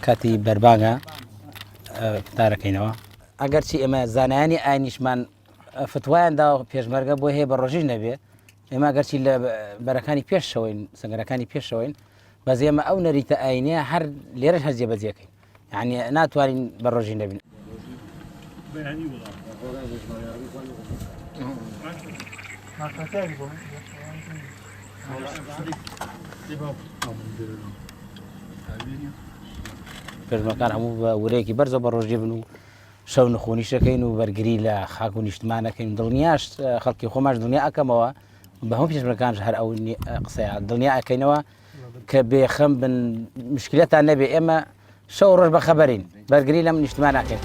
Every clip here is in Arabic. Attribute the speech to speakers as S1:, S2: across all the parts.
S1: کاتی بەرباگە فتارەکەینەوە ئەگەرچی ئێمە زانایانی ئاینیشمان فتوایاندا پێشمەرگە بۆ هەیە بە ڕۆژیش نەبێ ئێمە گەرچی لە بەرەکانی پێشەوەین سەنگەرەکانی پێشەوەین بەس ئێمە ئەو نەریتە ئاینەیە هەر لێرەش هەر جێبەجێکەین یعنی ناتوانین بە ڕۆژی نەبین پێشمەرگەکان هەموو بە ورەیەکی بەرزە بە ڕۆژێ بن و شەو نخۆنیشەکەین و بەرگری لە خاک و نیشتمانەکەین دڵنیاش خەڵکی خۆماش دڵنیا ئەکەمەوە بە هەموو پێشمەرگەکانش هەر ئەو قسەیە دڵنیا ئەکەینەوە کە بێخەم بن مشکلەتان نەبێ ئێمە شەو ڕۆژ بەخەبەرین بەرگری لەم نیشتمان ناکەین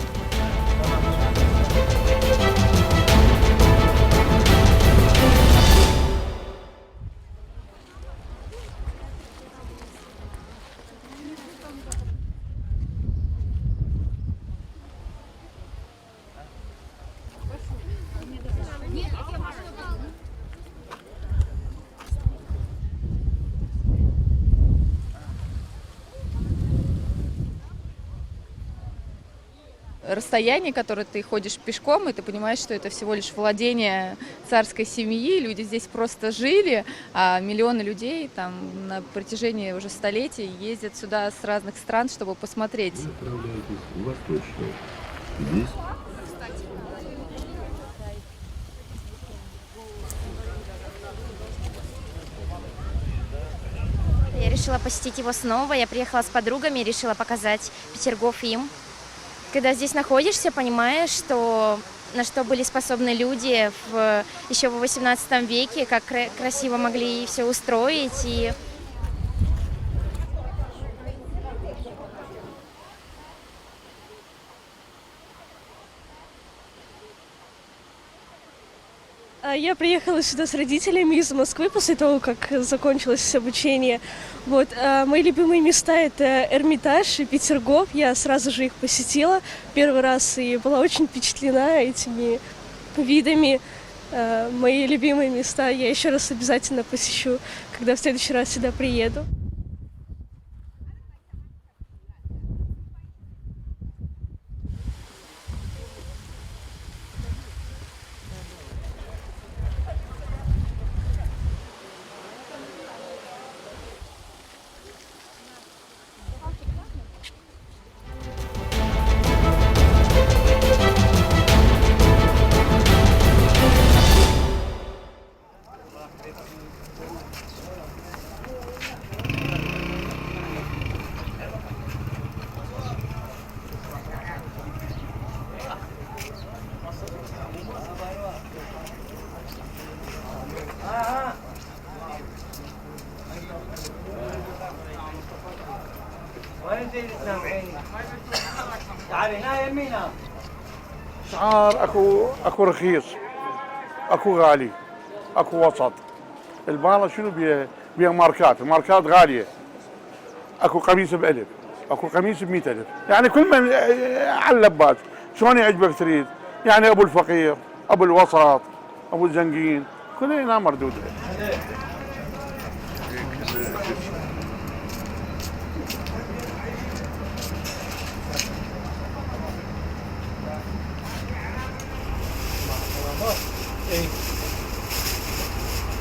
S2: Расстояние, которое ты ходишь пешком, и ты понимаешь, что это всего лишь владение царской семьи, люди здесь просто жили, а миллионы людей там на протяжении уже столетий ездят сюда с разных стран, чтобы посмотреть.
S3: Вы отправляетесь в Восточную. Здесь
S4: я решила посетить его снова. Я приехала с подругами и решила показать Петергоф им. Когда здесь находишься, понимаешь, что на что были способны люди еще в XVIII веке, как красиво могли все устроить. И
S5: я приехала сюда с родителями из Москвы после того, как закончилось обучение. Вот, мои любимые места — это Эрмитаж и Петергоф. Я сразу же их посетила первый раз и была очень впечатлена этими видами. Мои любимые места я еще раз обязательно посещу, когда в следующий раз сюда приеду.
S6: اسعار اكو رخيص، اكو غالي، اكو وسط. البالة شنو بيها ماركات، الماركات غالية. اكو قميص ب1000، اكو قميص ب100,000، يعني كل من على اللبات، شلون يعجبك تريد؟ يعني ابو الفقير، ابو الوسط، ابو الزنقين، كلها هنا مردودة.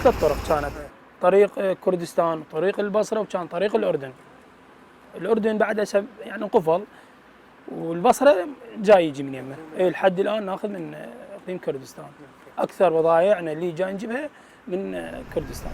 S7: ثلاث طرق كانت، طريق كردستان وطريق البصرة وكان طريق الأردن. الأردن بعد هسه يعني انقفل والبصرة جاي يجي من يمه، لحد الآن ناخذ من إقليم كردستان. أكثر بضائعنا اللي جاي نجيبها من كردستان.